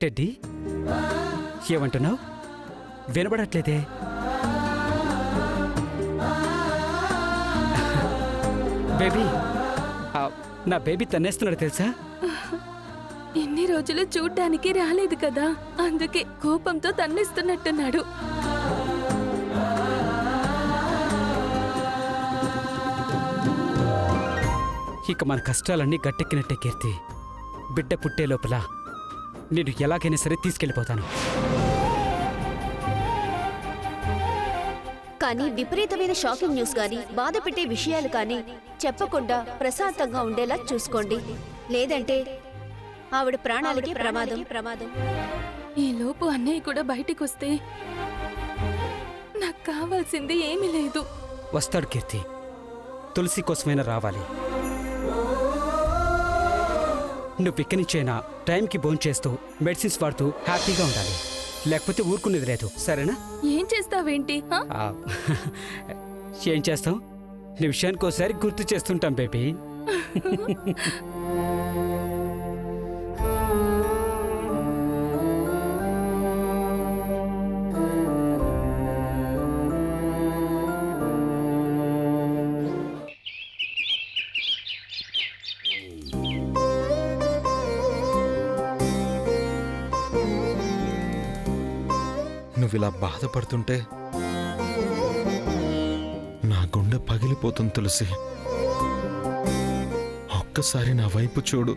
Teddy, ఏమంటున్నావు? వినబడట్లేదే. Baby, నా baby తన్నేస్తున్నాడు తెలుసా? ఇన్ని రోజులు చూడ్డానికి రాలేదు కదా, అందుకే కోపంతో తన్నేస్తున్నట్టున్నాడు. ఇక మన కష్టాలన్నీ గట్టెక్కినట్టే కీర్తి. బిడ్డ పుట్టే లోపల నేను ఎలాగైనా సరే తీసుకెళ్ళిపోతాను. కానీ విపరీతమైన షాకింగ్ న్యూస్ కానీ బాధ పెట్టే విషయాలు కానీ చెప్పకుండా ప్రశాంతంగా ఉండేలా చూసుకోండి. లేదంటే ఆవిడ ప్రాణాలకి ప్రమాదం. ఈ లోపు అన్నయ్య కూడా బయటికి వస్తే నాకు కావాల్సింది ఏమీ లేదు. వస్తాడు కీర్తి, తులసి కోసమైనా రావాలి. నువ్వు ఇక్కడి టైంకి భోంచేస్తూ మెడిసిన్స్ వాడుతూ హ్యాపీగా ఉండాలి. లేకపోతే ఊరుకునేది లేదు, సరేనా? ఏం చేస్తావేంటి? ఏం చేస్తాం? నిమిషానికోసారి గుర్తు చేస్తుంటాం బేబీ. నువ్విలా బాధపడుతుంటే నా గుండె పగిలిపోతుంది తులసి. ఒక్కసారి నా వైపు చూడు.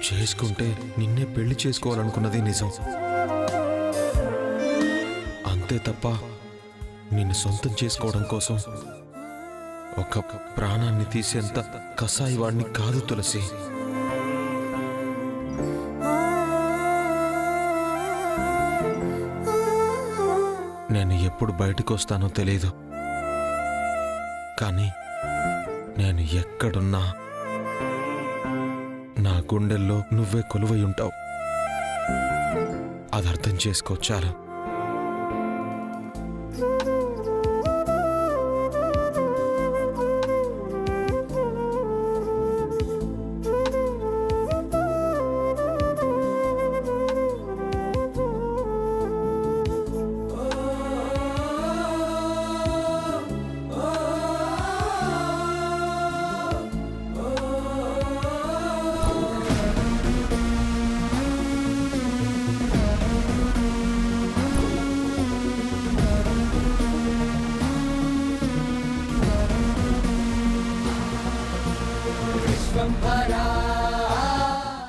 చేసుకుంటే నిన్నే పెళ్లి చేసుకోవాలనుకున్నది నిజం. అంతే తప్ప నిన్ను సొంతం చేసుకోవడం కోసం ఒక ప్రాణాన్ని తీసేంత కసాయి వాడిని కాదు తులసి. నేను ఎప్పుడు బయటకు వస్తానో తెలీదు, కానీ నేను ఎక్కడున్నా నా గుండెల్లో నువ్వే కొలువై ఉంటావు. అది అర్థం చేసుకో చాలు.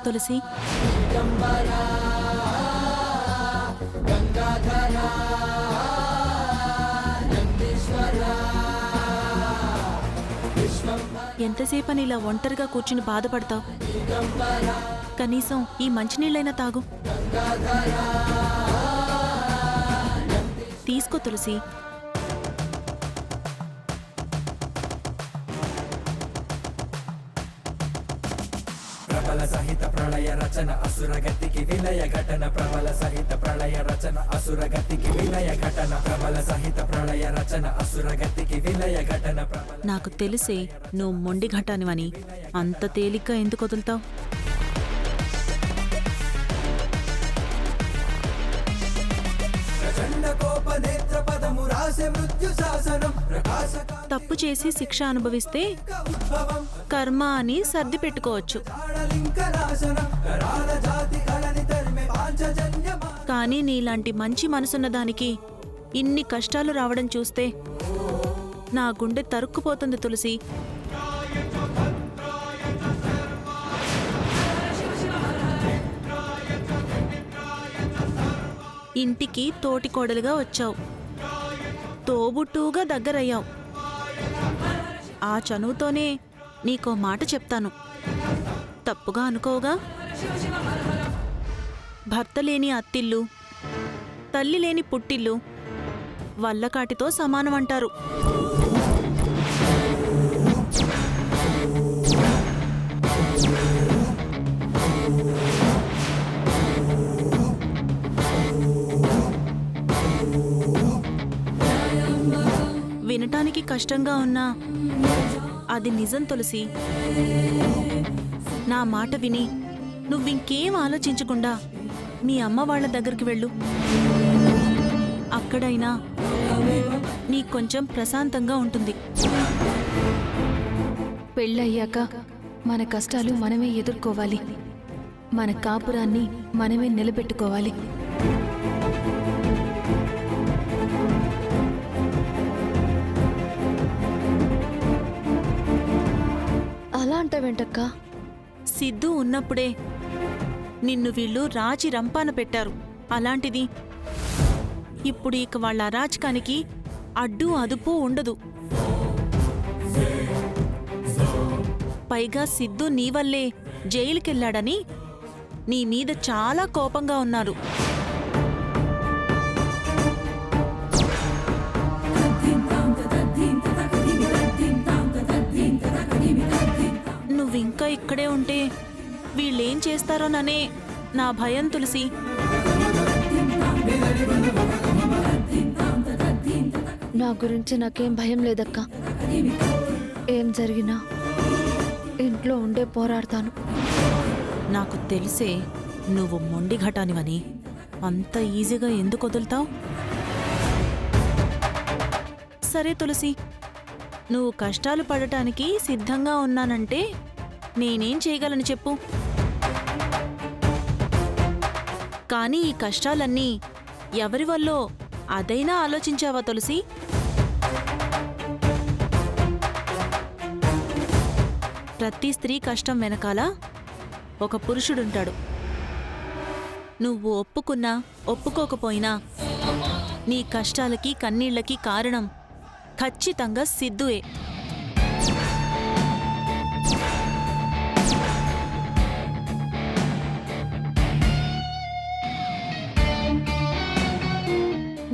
తులసి, ఎంతసేపని ఇలా ఒంటరిగా కూర్చుని బాధపడతావు? కనీసం ఈ మంచినీళ్ళైనా తాగు. తీసుకో తులసి. ప్రబల సహిత ప్రళయ రచన అసురగతికి విలయ ఘటన. ప్రబల సహిత ప్రళయ రచన అసురగతికి విలయ ఘటన. ప్రబల సహిత ప్రళయ రచన అసురగతికి విలయ ఘటన. నాకు తెలిసే నువ్వు మొండి ఘటానివని. అంత తేలిగ్గా ఎందుకు వదులుతావు? తప్పు చేసి శిక్ష అనుభవిస్తే కర్మ అని సర్ది పెట్టుకోవచ్చు, కానీ నీలాంటి మంచి మనసున్న దానికి ఇన్ని కష్టాలు రావడం చూస్తే నా గుండె తరుక్కుపోతుంది తులసి. ఇంటికి తోటికోడలుగా వచ్చావు, తోబుట్టుగా దగ్గరయ్యావు. ఆ చనువుతోనే నీకో మాట చెప్తాను, తప్పుగా అనుకోగా. భర్త లేని అత్తిల్లు, తల్లి లేని పుట్టిల్లు వల్లకాటితో సమానమంటారు. వినటానికి కష్టంగా ఉన్నా అది నిజం తులసి. నా మాట విని నువ్వింకేం ఆలోచించకుండా మీ అమ్మ వాళ్ళ దగ్గరికి వెళ్ళు. అక్కడైనా నీకొంచెం ప్రశాంతంగా ఉంటుంది. పెళ్ళయ్యాక మన కష్టాలు మనమే ఎదుర్కోవాలి. మన కాపురాన్ని మనమే నిలబెట్టుకోవాలి. అలా అంటావేంటక్కా? సిద్ధు ఉన్నప్పుడే నిన్ను వీళ్ళు రాజీ రంపాన పెట్టారు. అలాంటిది ఇప్పుడు ఇక వాళ్ళ అరాచకానికి అడ్డు అదుపు ఉండదు. పైగా సిద్ధు నీ వల్లే జైలుకెళ్ళాడని నీ మీద చాలా కోపంగా ఉన్నారు. నువ్వింకా ఇక్కడే ఉంటే వీళ్ళేం చేస్తారోననే నా భయం తులసి. నా గురించి నాకేం భయం లేదక్కా. ఏం జరిగినా ఇంట్లో ఉండే పోరాడతాను. నాకు తెలిసే నువ్వు మొండి ఘటానివని. అంత ఈజీగా ఎందుకు వదులుతావు? సరే తులసి, నువ్వు కష్టాలు పడటానికి సిద్ధంగా ఉన్నానంటే నేనేం చేయగలను చెప్పు. కానీ ఈ కష్టాలన్నీ ఎవరి వల్లో అదైనా ఆలోచించావా తులసి? ప్రతి స్త్రీ కష్టం వెనకాల ఒక పురుషుడుంటాడు. నువ్వు ఒప్పుకున్నా ఒప్పుకోకపోయినా నీ కష్టాలకి కన్నీళ్లకి కారణం ఖచ్చితంగా సిద్ధుయే.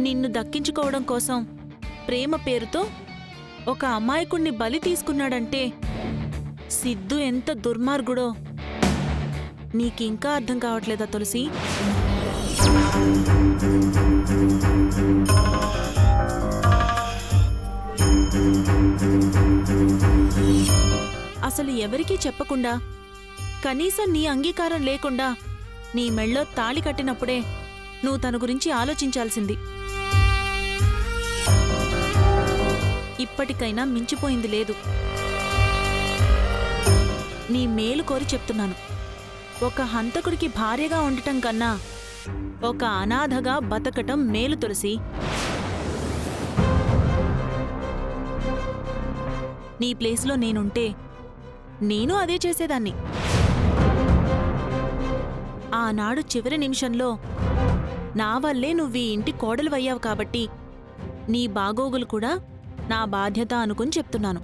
నిన్ను దక్కించుకోవడం కోసం ప్రేమ పేరుతో ఒక అమాయకుణ్ణి బలి తీసుకున్నాడంటే సిద్ధు ఎంత దుర్మార్గుడో నీకింకా అర్థం కావట్లేదా తులసి? అసలు ఎవరికీ చెప్పకుండా, కనీసం నీ అంగీకారం లేకుండా నీ మెళ్ళో తాళి కట్టినప్పుడే నువ్వు తన గురించి ఆలోచించాల్సింది. ఇప్పటికైనా మించిపోయింది లేదు. నీ మేలు కోరి చెప్తున్నాను. ఒక హంతకుడికి భార్యగా ఉండటం కన్నా ఒక అనాథగా బతకటం మేలు తులసి. నీ ప్లేస్లో నేనుంటే నేను అదే చేసేదాన్ని. ఆనాడు చివరి నిమిషంలో నా వల్లే నువ్వు ఈ ఇంటి కోడలువయ్యావు కాబట్టి నీ బాగోగులు కూడా నా బాధ్యత అనుకుని చెప్తున్నాను.